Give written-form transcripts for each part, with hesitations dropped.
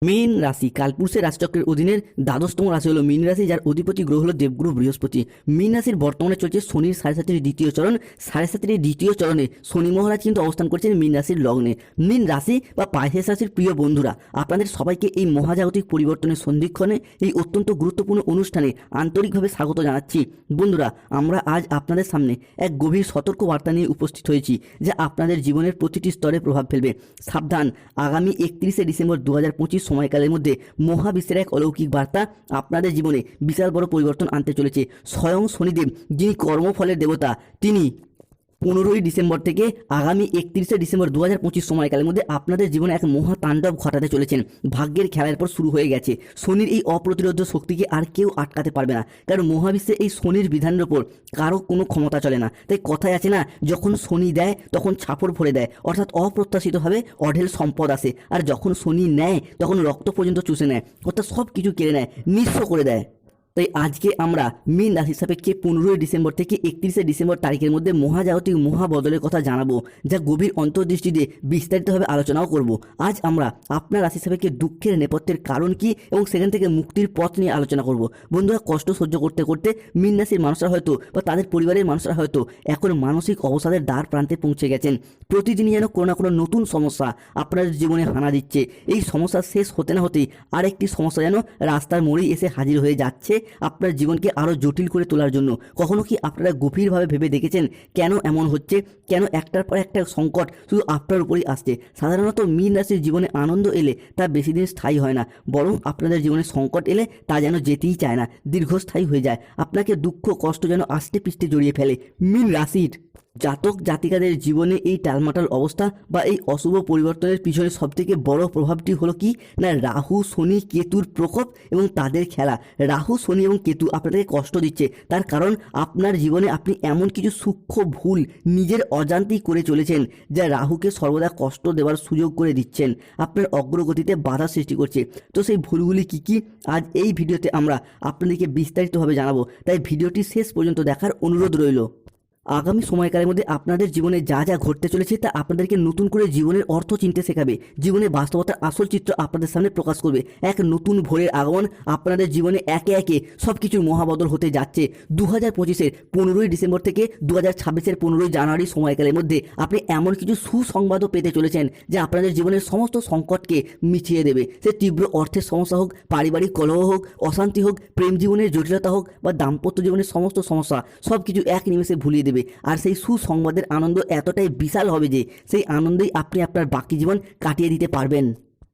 মীন রাশি কালপুরুষের রাশিচক্রের অধীনের দ্বাদশতম রাশি হলো মীন রাশি, যার অধিপতি গ্রহ হলো দেবগুরু বৃহস্পতি। মীন রাশির বর্তমানে চলছে শনির 7.5 দ্বিতীয় চরণ। 7.5 দ্বিতীয় চরণে শনি মহারাজ কিন্তু অবস্থান করছেন মীন রাশির লগ্নে। মীন রাশি বা পাইসেস রাশির প্রিয় বন্ধুরা, আপনাদের সবাইকে এই মহাজাগতিক পরিবর্তনের সন্ধিক্ষণে এই অত্যন্ত গুরুত্বপূর্ণ অনুষ্ঠানে আন্তরিকভাবে স্বাগত জানাচ্ছি। বন্ধুরা, আমরা আজ আপনাদের সামনে এক গভীর সতর্ক বার্তা নিয়ে উপস্থিত হয়েছি, যা আপনাদের জীবনের প্রতিটি স্তরে প্রভাব ফেলবে। সাবধান, আগামী 31শে ডিসেম্বর 2025 সময়কালের মধ্যে মহাবিশ্বের এক অলৌকিক বার্তা আপনাদের জীবনে বিশাল বড় পরিবর্তন আনতে চলেছে। স্বয়ং শনিদেব, যিনি কর্মফলের দেবতা, তিনি 15ই ডিসেম্বর থেকে আগামী 31শে ডিসেম্বর 2025 সময়কালের মধ্যে আপনাদের জীবনে এক মহাতাণ্ডব ঘটাতে চলেছেন। ভাগ্যের খেলার পর শুরু হয়ে গেছে। শনির এই অপ্রতিরোধ্য শক্তিকে আর কেউ আটকাতে পারবে না, কারণ মহাবিশ্বে এই শনির বিধানের ওপর কারো কোনো ক্ষমতা চলে না। তাই কথায় আছে না, যখন শনি দেয় তখন ছাপড় ভরে দেয়, অর্থাৎ অপ্রত্যাশিতভাবে অঢেল সম্পদ আসে। আর যখন শনি নেয় তখন রক্ত পর্যন্ত চুষে নেয়, অর্থাৎ সব কিছু কেড়ে নেয়, নিঃস্ব করে দেয়। তাই আজকে আমরা মীন রাশি সাপেক্ষে 15ই ডিসেম্বর থেকে 31শে ডিসেম্বর তারিখের মধ্যে মহাজাগতিক মহাবদলের কথা জানাবো, যা গভীর অন্তর্দৃষ্টি দিয়ে বিস্তারিতভাবে আলোচনাও করব। আজ আমরা আপনার রাশি সাপেক্ষে দুঃখের নেপথ্যের কারণ কি এবং সেখান থেকে মুক্তির পথ নিয়ে আলোচনা করব। বন্ধুরা, কষ্ট সহ্য করতে করতে মীন রাশির মানুষরা হয়তো বা তাদের পরিবারের মানুষরা হয়তো এখন মানসিক অবসাদের দ্বার প্রান্তে পৌঁছে গেছেন। প্রতিদিনই যেন কোনো না কোনো নতুন সমস্যা আপনাদের জীবনে হানা দিচ্ছে। এই সমস্যা শেষ হতে না হতেই আরেকটি সমস্যা যেন রাস্তার মোড়েই এসে হাজির হয়ে যাচ্ছে আপনার জীবনকে আরও জটিল করে তোলার জন্য। কখনো কি আপনারা গভীরভাবে ভেবে দেখেছেন কেন এমন হচ্ছে? কেন একটার পর একটা সংকট শুধু আপনার উপরেই আসছে? সাধারণত মীন রাশির জীবনে আনন্দ এলে তা বেশি দিন স্থায়ী হয় না, বরং আপনাদের জীবনে সংকট এলে তা যেন যেতেই চায় না, দীর্ঘস্থায়ী হয়ে যায়। আপনাকে দুঃখ কষ্ট যেন আষ্টে পিষ্টে জড়িয়ে ফেলে। মীন রাশির জাতক জাতিকাদের জীবনে এই টালমাটাল অবস্থা বা এই অশুভ পরিবর্তনের পিছনে সবথেকে বড় প্রভাবটি হলো কি না, রাহু শনি কেতুর প্রকোপ এবং তাদের খেলা। রাহু শনি এবং কেতু আপনাদেরকে কষ্ট দিচ্ছে, তার কারণ আপনার জীবনে আপনি এমন কিছু সূক্ষ্ম ভুল নিজের অজান্তেই করে চলেছেন, যা রাহুকে সর্বদা কষ্ট দেওয়ার সুযোগ করে দিচ্ছেন, আপনার অগ্রগতিতে বাধা সৃষ্টি করছে। তো সেই ভুলগুলি কি কি আজ এই ভিডিওতে আমরা আপনাদেরকে বিস্তারিতভাবে জানাবো, তাই ভিডিওটি শেষ পর্যন্ত দেখার অনুরোধ রইল। আগামী সময়কালের মধ্যে আপনাদের জীবনে যা যা ঘটতে চলেছে তা আপনাদেরকে নতুন করে জীবনের অর্থ চিনতে শেখাবে, জীবনের বাস্তবতার আসল চিত্র আপনাদের সামনে প্রকাশ করবে। এক নতুন ভোরের আগমন আপনাদের জীবনে একে একে সব কিছুর মহাবদল হতে যাচ্ছে। 2025-এর 15ই ডিসেম্বর থেকে 2026-এর 15ই জানুয়ারি সময়কালের মধ্যে আপনি এমন কিছু সুসংবাদও পেতে চলেছেন যা আপনাদের জীবনের সমস্ত সংকটকে মিটিয়ে দেবে। সে তীব্র অর্থের সমস্যা হোক, পারিবারিক কলহ হোক, অশান্তি হোক, প্রেম জীবনের জটিলতা হোক বা দাম্পত্য জীবনের সমস্ত সমস্যা, সব কিছু এক নিমেষে ভুলিয়ে দেবে। আর সেই সুসংবাদের আনন্দ এতটাই বিশাল হবে যে সেই আনন্দেই আপনি আপনার বাকি জীবন কাটিয়ে দিতে পারবেন।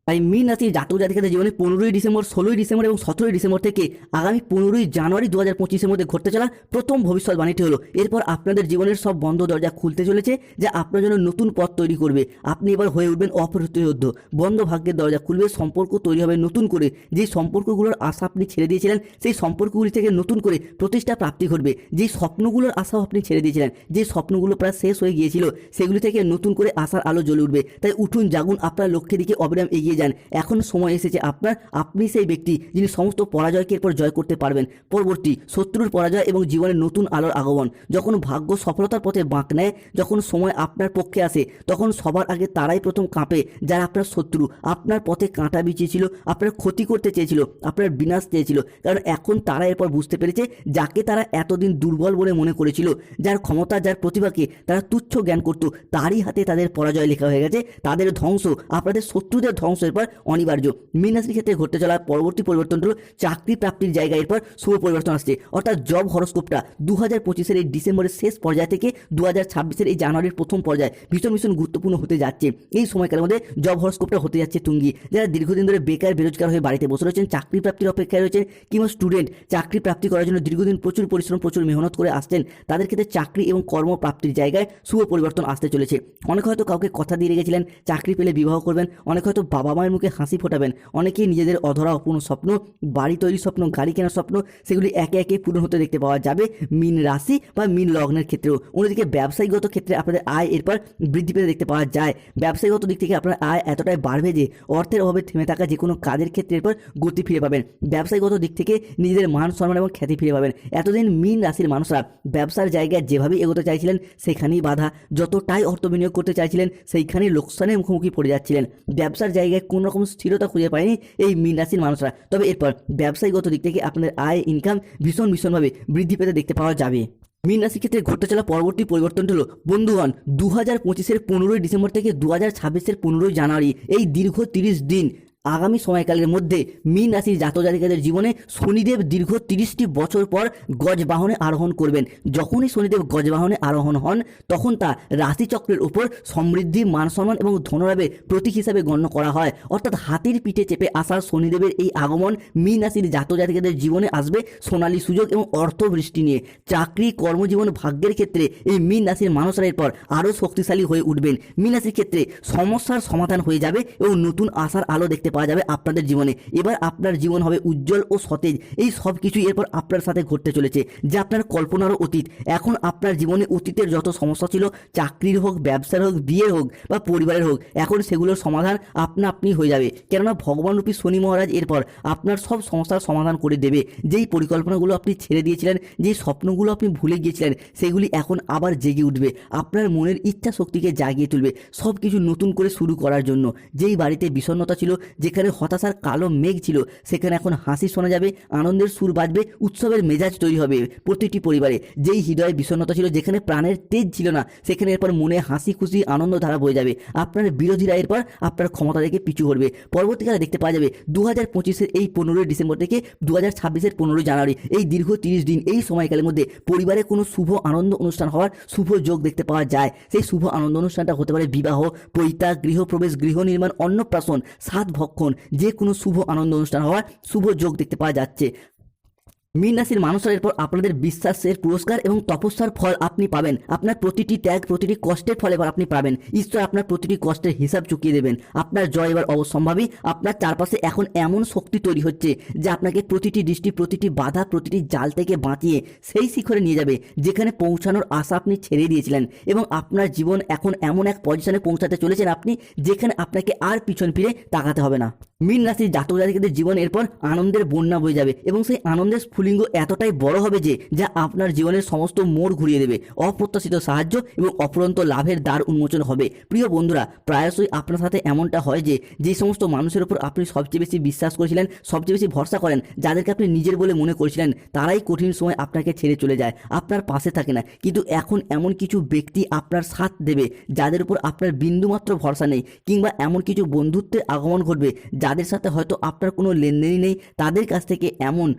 তাই মীন রাশির জাতক জাতিকাদের জীবনে 15ই ডিসেম্বর, 16ই ডিসেম্বর এবং 17ই ডিসেম্বর থেকে আগামী 15ই জানুয়ারি 2025-এর মধ্যে ঘটতে চলা প্রথম ভবিষ্যৎবাণীটি হলো, এরপর আপনাদের জীবনের সব বন্ধ দরজা খুলতে চলেছে, যা আপনার জন্য নতুন পথ তৈরি করবে। আপনি এবার হয়ে উঠবেন অপ্রতিরোধ্য। বন্ধ ভাগ্যের দরজা খুলবে, সম্পর্ক তৈরি হবে নতুন করে। যেই সম্পর্কগুলোর আশা আপনি ছেড়ে দিয়েছিলেন সেই সম্পর্কগুলি থেকে নতুন করে প্রতিষ্ঠা প্রাপ্তি ঘটবে। যেই স্বপ্নগুলোর আশাও আপনি ছেড়ে দিয়েছিলেন, যে স্বপ্নগুলো প্রায় শেষ হয়ে গিয়েছিল, সেগুলি থেকে নতুন করে আশার আলো জ্বলে উঠবে। তাই উঠুন, জাগুন, আপনার লক্ষ্যের দিকে অবিরাম এগিয়ে যান। এখন সময় এসেছে আপনার। আপনি সেই ব্যক্তি যিনি সমস্ত পরাজয়কে এরপর জয় করতে পারবেন। পরবর্তী শত্রুর পরাজয় এবং জীবনের নতুন আলোর আগমন। যখন ভাগ্য সফলতার পথে বাঁক নেয়, যখন সময় আপনার পক্ষে আসে, তখন সবার আগে তারাই প্রথম কাঁপে যারা আপনার শত্রু, আপনার পথে কাঁটা বিছিয়েছিল, আপনার ক্ষতি করতে চেয়েছিল, আপনার বিনাশ চেয়েছিল। কারণ এখন তারা এরপর বুঝতে পেরেছে যাকে তারা এতদিন দুর্বল বলে মনে করেছিল, যার ক্ষমতা যার প্রতিভাকে তারা তুচ্ছ জ্ঞান করত, তারই হাতে তাদের পরাজয় লেখা হয়ে গেছে। তাদের ধ্বংস, আপনাদের শত্রুদের ধ্বংসের পর অনিবার্য। মীন রাশির ক্ষেত্রে ঘটতে চলা পরবর্তী পরিবর্তন হলো চাকরি প্রাপ্তির জায়গায় এরপর শুভ পরিবর্তন আসছে, অর্থাৎ জব হরস্কোপটা 2025-এর এই ডিসেম্বরের শেষ পর্যায় থেকে 2026-এর এই জানুয়ারির প্রথম পর্যায়ে ভীষণ ভীষণ গুরুত্বপূর্ণ হতে যাচ্ছে। এই সময়কালের মধ্যে জব হরস্কোপটা হতে যাচ্ছে তুঙ্গি। যারা দীর্ঘদিন ধরে বেকার বেরোজগার হয়ে বাড়িতে বসে রয়েছেন, চাকরি প্রাপ্তির অপেক্ষায় রয়েছেন, কিংবা স্টুডেন্ট চাকরি প্রাপ্তি করার জন্য দীর্ঘদিন প্রচুর পরিশ্রম প্রচুর মেহনত করে আসছেন, তাদের ক্ষেত্রে চাকরি এবং কর্মপ্রাপ্তির জায়গায় শুভ পরিবর্তন আসতে চলেছে। অনেকে হয়তো কাউকে কথা দিয়ে রেখেছিলেন চাকরি পেলে বিবাহ করবেন, অনেকে হয়তো বাবা মায়ের মুখে হাসি ফোটাবেন, অনেকেই নিজেদের অধরা অপূর্ণ স্বপ্ন, বাড়ি তৈরির স্বপ্ন, গাড়ি কেনার স্বপ্ন, সেগুলি একে একে পূরণ হতে দেখতে পাওয়া যাবে মীন রাশি বা মীন লগ্নের ক্ষেত্রেও। অন্যদিকে ব্যবসায়িকগত ক্ষেত্রে আপনাদের আয় এরপর বৃদ্ধি পেতে দেখতে পাওয়া যায়। ব্যবসায়িকগত দিক থেকে আপনার আয় এতটাই বাড়বে যে অর্থের অভাবে থেমে থাকা যে কোনো কাজের ক্ষেত্রে এরপর গতি ফিরে পাবেন। ব্যবসায়িকগত দিক থেকে নিজেদের মান সম্মান এবং খ্যাতি ফিরে পাবেন। এতদিন মীন রাশির মানুষরা ব্যবসার জায়গায় যেভাবেই এগোতে চাইছিলেন সেখানেই বাধা, যতটাই অর্থ বিনিয়োগ করতে চাইছিলেন সেইখানেই লোকসানের মুখোমুখি পড়ে যাচ্ছিলেন। ব্যবসার জায়গায় কোনো রকম স্থিরতা খুঁজে পায়নি এই মীন রাশির মানুষরা। তবে এরপর ব্যবসায়িকগত দিক থেকে আপনাদের আয় ইনকাম ভীষণভাবে বৃদ্ধি পেতে দেখতে পাওয়া যাবে। মীন রাশির ক্ষেত্রে ঘটতে চলা পরবর্তী পরিবর্তনটি হলো বন্ধুগণ 2025-এর 15ই ডিসেম্বর থেকে 2026-এর 15ই জানুয়ারি এই দীর্ঘ 30 দিন আগামী সময়কালের মধ্যে মীন রাশির জাতক-জাতিকাদের জীবনে শনিদেব দীর্ঘ 30টি বছর পর গজবাহনে আরোহণ করবেন। যখনই শনিদেব গজবাহনে আরোহণ হন তখন তা রাশিচক্রের উপর সমৃদ্ধি, মান সম্মান এবং ধনলাভের প্রতীক হিসাবে গণ্য করা হয়। অর্থাৎ হাতির পিঠে চেপে আসা শনিদেবের এই আগমন মীন রাশির জাতক-জাতিকাদের জীবনে আসবে সোনালী সুযোগ এবং অর্থবৃষ্টি নিয়ে। চাকরি, কর্মজীবন, ভাগ্যের ক্ষেত্রে এই মীন রাশির মানুষরা এরপর আরও শক্তিশালী হয়ে উঠবেন। মীন রাশির ক্ষেত্রে সমস্যার সমাধান হয়ে যাবে এবং নতুন আশার আলো দেখতে পাওয়া যাবে আপনাদের জীবনে। এবার আপনার জীবন হবে উজ্জ্বল ও সতেজ। এই সব কিছুই এরপর আপনার সাথে ঘটতে চলেছে যা আপনার কল্পনারও অতীত। এখন আপনার জীবনে অতীতের যত সমস্যা ছিল, চাকরির হোক, ব্যবসার হোক, বিয়ের হোক বা পরিবারের হোক, এখন সেগুলোর সমাধান আপনি হয়ে যাবে। কেননা ভগবানরূপী শনি মহারাজ এরপর আপনার সব সমস্যার সমাধান করে দেবে। যেই পরিকল্পনাগুলো আপনি ছেড়ে দিয়েছিলেন, যেই স্বপ্নগুলো আপনি ভুলে গিয়েছিলেন, সেগুলি এখন আবার জেগে উঠবে। আপনার মনের ইচ্ছা শক্তিকে জাগিয়ে তুলবে সব কিছু নতুন করে শুরু করার জন্য। যেই বাড়িতে বিষণ্ণতা ছিল, যেখানে হতাশার কালো মেঘ ছিল, সেখানে এখন হাসি শোনা যাবে, আনন্দের সুর বাজবে, উৎসবের মেজাজ তৈরি হবে প্রতিটি পরিবারে। যেই হৃদয়ে বিষণ্ণতা ছিল, যেখানে প্রাণের তেজ ছিল না, সেখানে এরপর মনে হাসি খুশি আনন্দ ধারা বয়ে যাবে। আপনার বিরোধীরা এরপর আপনার ক্ষমতা থেকে পিছু হটবে। পরবর্তীকালে দেখতে পাওয়া যাবে 2025-এর এই 15ই ডিসেম্বর থেকে 2026-এর 15ই জানুয়ারি এই দীর্ঘ 30 দিন এই সময়কালের মধ্যে পরিবারে কোনো শুভ আনন্দ অনুষ্ঠান হওয়ার শুভ যোগ দেখতে পাওয়া যায়। সেই শুভ আনন্দ অনুষ্ঠানটা হতে পারে বিবাহ, পৈতৃক, গৃহপ্রবেশ, গৃহ নির্মাণ, অন্নপ্রাশন, সাত ভক্ষণ, যে কোনো শুভ আনন্দ অনুষ্ঠান হওয়ার শুভ যোগ দেখতে পাওয়া যাচ্ছে। মীন রাশির মানুষরা এরপর আপনাদের বিশ্বাসের পুরস্কার এবং তপস্যার ফল আপনি পাবেন। আপনার প্রতিটি ত্যাগ, প্রতিটি কষ্টের ফল এবার আপনি পাবেন। ঈশ্বর আপনার প্রতিটি কষ্টের হিসাব চুকিয়ে দেবেন। আপনার জয় এবার অবশ্যম্ভাবী। আপনার চারপাশে এখন এমন শক্তি তৈরি হচ্ছে যা আপনাকে প্রতিটি দৃষ্টি, প্রতিটি বাধা, প্রতিটি জাল থেকে বাঁচিয়ে সেই শিখরে নিয়ে যাবে যেখানে পৌঁছানোর আশা আপনি ছেড়ে দিয়েছিলেন। এবং আপনার জীবন এখন এমন এক পজিশনে পৌঁছাতে চলেছেন আপনি, যেখানে আপনাকে আর পিছন ফিরে তাকাতে হবে না। মীন রাশির জাতক জাতিকাদের জীবন এরপর আনন্দের বন্যা বয়ে যাবে এবং সেই আনন্দের স্ফুলিঙ্গ এতটাই বড় হবে যে যা আপনার জীবনের সমস্ত মোড় ঘুরিয়ে দেবে। অপ্রত্যাশিত সাহায্য এবং অফুরন্ত লাভের দ্বার উন্মোচন হবে। প্রিয় বন্ধুরা, প্রায়শই আপনার সাথে এমনটা হয় যে সমস্ত মানুষের উপর আপনি সবচেয়ে বেশি বিশ্বাস করেছিলেন, সবচেয়ে বেশি ভরসা করেন, যাদেরকে আপনি নিজের বলে মনে করেছিলেন, তারাই কঠিন সময় আপনাকে ছেড়ে চলে যায়, আপনার পাশে থাকে না। কিন্তু এখন এমন কিছু ব্যক্তি আপনার সাথ দেবে যাদের উপর আপনার বিন্দুমাত্র ভরসা নেই, কিংবা এমন কিছু বন্ধুত্বের আগমন ঘটবে যাদের সাথে হয়তো আপনার কোনো লেনদেনই নেই। তাদের কাছ থেকে এমন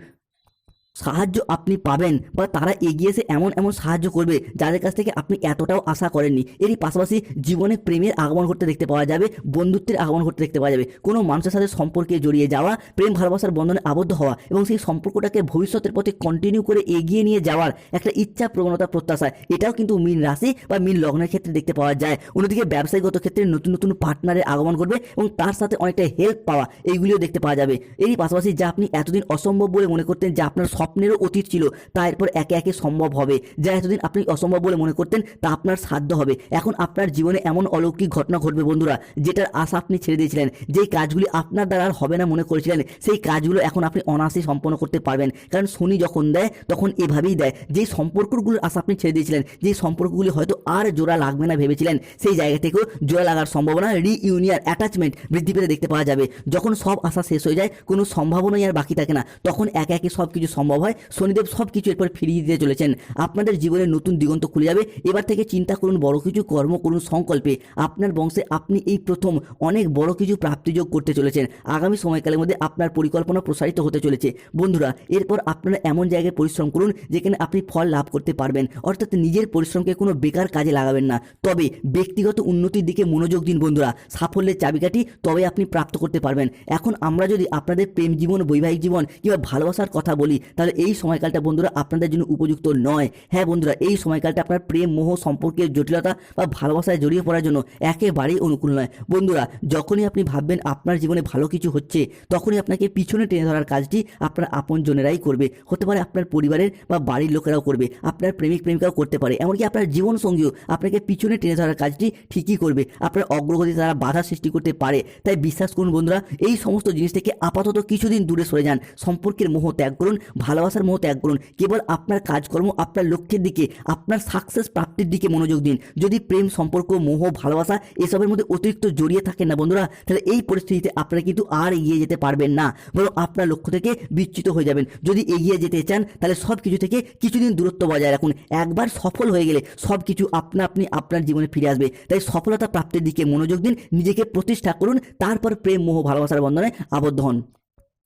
সাহায্য আপনি পাবেন বা তারা এগিয়ে এসে এমন সাহায্য করবে যাদের কাছ থেকে আপনি এতটাও আশা করেননি। এরই পাশাপাশি জীবনে প্রেমের আগমন ঘটতে দেখতে পাওয়া যাবে, বন্ধুত্বের আগমন ঘটতে দেখতে পাওয়া যাবে। কোনো মানুষের সাথে সম্পর্কে জড়িয়ে যাওয়া, প্রেম ভালোবাসার বন্ধনে আবদ্ধ হওয়া এবং সেই সম্পর্কটাকে ভবিষ্যতের পথে কন্টিনিউ করে এগিয়ে নিয়ে যাওয়ার একটা ইচ্ছা, প্রবণতা, প্রত্যাশা, এটাও কিন্তু মীন রাশি বা মীন লগ্নের ক্ষেত্রে দেখতে পাওয়া যায়। অন্যদিকে ব্যবসায়িকগত ক্ষেত্রে নতুন পার্টনারের আগমন ঘটবে এবং তার সাথে অনেকটা হেল্প পাওয়া, এইগুলিও দেখতে পাওয়া যাবে। এরই পাশাপাশি যা আপনি এতদিন অসম্ভব বলে মনে করতেন, যা আপনার স্বপ্নেরও অতীত ছিল, তা এরপর একে একে সম্ভব হবে। যা এতদিন আপনি অসম্ভব বলে মনে করতেন, তা আপনার সাধ্য হবে। এখন আপনার জীবনে এমন অলৌকিক ঘটনা ঘটবে বন্ধুরা, যেটার আশা আপনি ছেড়ে দিয়েছিলেন, যেই কাজগুলি আপনার দ্বারা আর হবে না মনে করেছিলেন, সেই কাজগুলো এখন আপনি অনায়াসে সম্পন্ন করতে পারবেন। কারণ শনি যখন দেয় তখন এভাবেই দেয়। যেই সম্পর্কগুলোর আশা আপনি ছেড়ে দিয়েছিলেন, যেই সম্পর্কগুলি হয়তো আর জোড়া লাগবে না ভেবেছিলেন, সেই জায়গা থেকেও জোড়া লাগার সম্ভাবনা, রিইউনিয়ন, অ্যাটাচমেন্ট বৃদ্ধি পেতে দেখতে পাওয়া যাবে। যখন সব আশা শেষ হয়ে যায়, কোনো সম্ভাবনাই আর বাকি থাকে না, তখন একে একে সব কিছু সম্ভব হয়। শনিদেব সব কিছু এরপর ফিরিয়ে দিতে চলেছেন। আপনাদের জীবনে নতুন দিগন্ত খুলে যাবে। এবার থেকে চিন্তা করুন বড় কিছু, কর্ম করুন সংকল্পে। আপনার বংশে আপনি এই প্রথম অনেক বড় কিছু প্রাপ্তিযোগ করতে চলেছেন। আগামী সময়কালের মধ্যে আপনার পরিকল্পনা প্রসারিত হতে চলেছে। বন্ধুরা, এরপর আপনারা এমন জায়গায় পরিশ্রম করুন যেখানে আপনি ফল লাভ করতে পারবেন। অর্থাৎ নিজের পরিশ্রমকে কোনো বেকার কাজে লাগাবেন না, তবে ব্যক্তিগত উন্নতির দিকে মনোযোগ দিন বন্ধুরা। সাফল্যের চাবিকাঠি তবে আপনি প্রাপ্ত করতে পারবেন। এখন আমরা যদি আপনাদের প্রেম জীবন, বৈবাহিক জীবন কিংবা ভালোবাসার কথা বলি, তাহলে এই সময়কালটা বন্ধুরা আপনাদের জন্য উপযুক্ত নয়। হ্যাঁ বন্ধুরা, এই সময়কালটা আপনার প্রেম, মোহ, সম্পর্কের জটিলতা বা ভালোবাসায় জড়িয়ে পড়ার জন্য একেবারেই অনুকূল নয়। বন্ধুরা, যখনই আপনি ভাববেন আপনার জীবনে ভালো কিছু হচ্ছে, তখনই আপনাকে পিছনে টেনে ধরার কাজটি আপনার আপনজনেরাই করবে। হতে পারে আপনার পরিবারের বা বাড়ির লোকেরাও করবে, আপনার প্রেমিক প্রেমিকাও করতে পারে, এমনকি আপনার জীবনসঙ্গীও আপনাকে পিছনে টেনে ধরার কাজটি ঠিকই করবে। আপনার অগ্রগতি তারা বাধা সৃষ্টি করতে পারে। তাই বিশ্বাস করুন বন্ধুরা, এই সমস্ত জিনিস থেকে আপাতত কিছুদিন দূরে সরে যান। সম্পর্কের মোহ ত্যাগ করুন, ভালো ভালোবাসার মোহ ত্যাগ করুন। কেবল আপনার কাজকর্ম, আপনার লক্ষ্যের দিকে, আপনার সাকসেস প্রাপ্তির দিকে মনোযোগ দিন। যদি প্রেম, সম্পর্ক, মোহ, ভালোবাসা এসবের মধ্যে অতিরিক্ত জড়িয়ে থাকেন না বন্ধুরা, তাহলে এই পরিস্থিতিতে আপনারা কিন্তু আর এগিয়ে যেতে পারবেন না, বরং আপনার লক্ষ্য থেকে বিচ্যুত হয়ে যাবেন। যদি এগিয়ে যেতে চান তাহলে সব কিছু থেকে কিছুদিন দূরত্ব বজায় রাখুন। একবার সফল হয়ে গেলে সব কিছু আপনি আপনার জীবনে ফিরে আসবে। তাই সফলতা প্রাপ্তির দিকে মনোযোগ দিন, নিজেকে প্রতিষ্ঠা করুন, তারপর প্রেম, মোহ, ভালোবাসার বন্ধনে আবদ্ধ হন।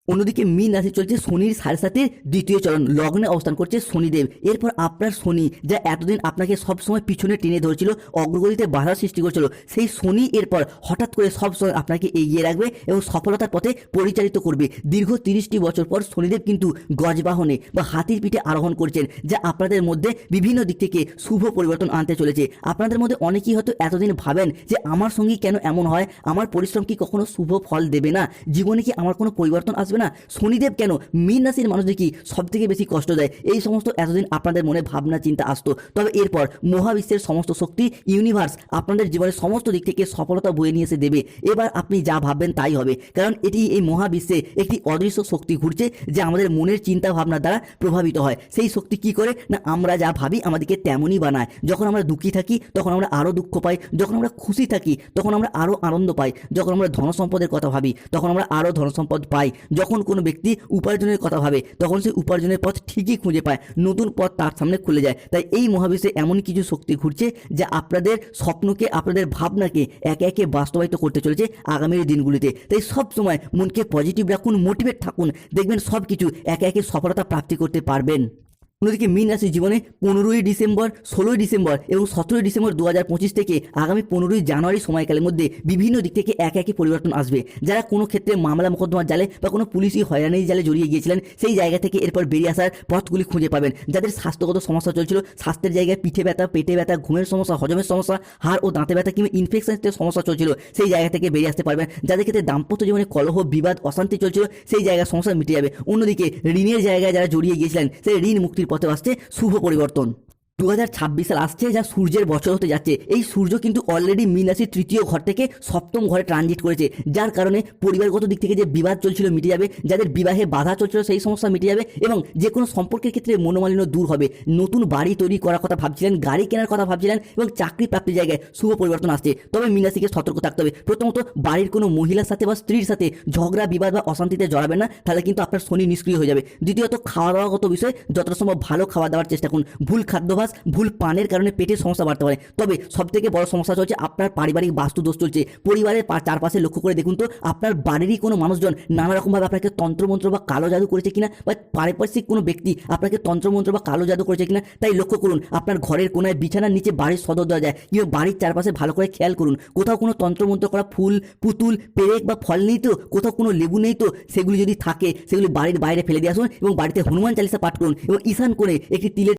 অন্যদিকে মীন রাশি চলছে শনির 7.5 দ্বিতীয় চরণ, লগ্নে অবস্থান করছে শনিদেব। এরপর আপনার শনি, যা এতদিন আপনাকে সবসময় পিছনে টেনে ধরেছিল, অগ্রগতিতে বাধা সৃষ্টি করছিল, সেই শনি এরপর হঠাৎ করে সবসময় আপনাকে এগিয়ে রাখবে এবং সফলতার পথে পরিচালিত করবে। দীর্ঘ 30টি বছর পর শনিদেব কিন্তু গজবাহনে বা হাতির পিঠে আরোহণ করছেন, যা আপনাদের মধ্যে বিভিন্ন দিক থেকে শুভ পরিবর্তন আনতে চলেছে। আপনাদের মধ্যে অনেকেই হয়তো এতদিন ভাবেন যে আমার সঙ্গে কেন এমন হয়, আমার পরিশ্রম কি কখনো শুভ ফল দেবে না, জীবনে কি আমার কোনো পরিবর্তন আসবে না, শনিদেব কেন মীন রাশির মানুষদের কি সব থেকে বেশি কষ্ট দেয়, এই সমস্ত এতদিন আপনাদের মনে ভাবনা চিন্তা আসতো। তবে এরপর মহাবিশ্বের সমস্ত শক্তি, ইউনিভার্স আপনাদের জীবনের সমস্ত দিক থেকে সফলতা বয়ে নিয়ে এসে দেবে। এবার আপনি যা ভাববেন তাই হবে, কারণ এটি এই মহাবিশ্বে একটি অদৃশ্য শক্তি ঘুরছে, যা আমাদের মনের চিন্তা ভাবনার দ্বারা প্রভাবিত হয়। সেই শক্তি কি করে না, আমরা যা ভাবি আমাদেরকে তেমনই বানায়। যখন আমরা দুঃখী থাকি তখন আমরা আরও দুঃখ পাই, যখন আমরা খুশি থাকি তখন আমরা আরও আনন্দ পাই, যখন আমরা ধনসম্পদের কথা ভাবি তখন আমরা আরও ধনসম্পদ পাই, যখন কোনো ব্যক্তি উপার্জনের কথা ভাবে তখন সেই উপার্জনের পথ ঠিকই খুঁজে পায়, নতুন পথ তার সামনে খুলে যায়। তাই এই মহাবিশ্বে এমন কিছু শক্তি ঘুরছে যা আপনাদের স্বপ্নকে, আপনাদের ভাবনাকে একে একে বাস্তবায়িত করতে চলেছে আগামীর দিনগুলিতে। তাই সব সময় মনকে পজিটিভ রাখুন, মোটিভেট থাকুন, দেখবেন সব কিছু একে একে সফলতা প্রাপ্তি করতে পারবেন। অন্যদিকে মীন রাশির জীবনে 15ই ডিসেম্বর, 16ই ডিসেম্বর এবং 17ই ডিসেম্বর 2025 থেকে আগামী 15ই জানুয়ারি সময়কালের মধ্যে বিভিন্ন দিক থেকে একে একে পরিবর্তন আসবে। যারা কোনো ক্ষেত্রে মামলা মোকদ্দমার জালে বা কোনো পুলিশি হয়রানির জালে জড়িয়ে গিয়েছিলেন, সেই জায়গা থেকে এরপর বেরিয়ে আসার পথগুলি খুঁজে পাবেন। যাদের স্বাস্থ্যগত সমস্যা চলছিল, স্বাস্থ্যের জায়গায় পিঠে ব্যথা, পেটে ব্যথা, ঘুমের সমস্যা, হজমের সমস্যা, হাড় ও দাঁতে ব্যথা কিংবা ইনফেকশনের সমস্যা চলছিল, সেই জায়গা থেকে বেরিয়ে আসতে পারবেন। যাদের ক্ষেত্রে দাম্পত্য জীবনে কলহ, বিবাদ, অশান্তি চলছিল, সেই জায়গার সমস্যা মিটে যাবে। অন্যদিকে ঋণের জায়গায় যারা জড়িয়ে গিয়েছিলেন, সেই ঋণ মুক্তির পথে আসছে শুভ পরিবর্তন। 2026 সাল আসছে, যা সূর্যের বছর হতে যাচ্ছে। এই সূর্য কিন্তু অলরেডি মীন রাশির 3য় ঘর থেকে 7ম ঘরে ট্রানজিট করেছে, যার কারণে পরিবারগত দিক থেকে যে বিবাদ চলছিল মিটে যাবে, যাদের বিবাহে বাধা চলছিল সেই সমস্যা মিটে যাবে এবং যে কোনো সম্পর্কের ক্ষেত্রে মনোমালিন্য দূর হবে। নতুন বাড়ি তৈরি করার কথা ভাবছিলেন, গাড়ি কেনার কথা ভাবছিলেন এবং চাকরি প্রাপ্তির জায়গায় শুভ পরিবর্তন আসছে। তবে মীন রাশিকে সতর্ক থাকতে হবে। প্রথমত, বাড়ির কোনো মহিলার সাথে বা স্ত্রীর সাথে ঝগড়া, বিবাদ বা অশান্তিতে জড়াবেন না, তাহলে কিন্তু আপনার শনি নিষ্ক্রিয় হয়ে যাবে। দ্বিতীয়ত, খাওয়া দাওয়াগত বিষয়ে যতটা সম্ভব ভালো খাওয়া দাওয়ার চেষ্টা করুন। ভুল খাদ্যাভ্যাস, ভুল পানের কারণে পেটের সমস্যা বাড়তে পারে। তবে সবথেকে বড় সমস্যা চলছে আপনার পারিবারিক বাস্তু দোষ চলছে। পরিবারের চারপাশে লক্ষ্য করে দেখুন তো আপনার বাড়িরই কোনো মানুষজন নানা রকমভাবে আপনাকে তন্ত্রমন্ত্র বা কালো জাদু করেছে কিনা, বা পারিপার্শ্বিক কোনো ব্যক্তি আপনাকে তন্ত্রমন্ত্র বা কালো জাদু করেছে কিনা। তাই লক্ষ্য করুন আপনার ঘরের কোনায়, বিছানার নিচে বাড়ির সদর দরজায় কিংবা বাড়ির চারপাশে ভালো করে খেয়াল করুন কোথাও কোনো তন্ত্রমন্ত্র করা ফুল, পুতুল, পেরেক বা ফল নেই তো, কোথাও কোনো লেবু নেই তো। সেগুলি যদি থাকে সেগুলি বাড়ির বাইরে ফেলে দিয়ে আসুন এবং বাড়িতে হনুমান চালিসা পাঠ করুন এবং ঈশান কোণে একটি তিলের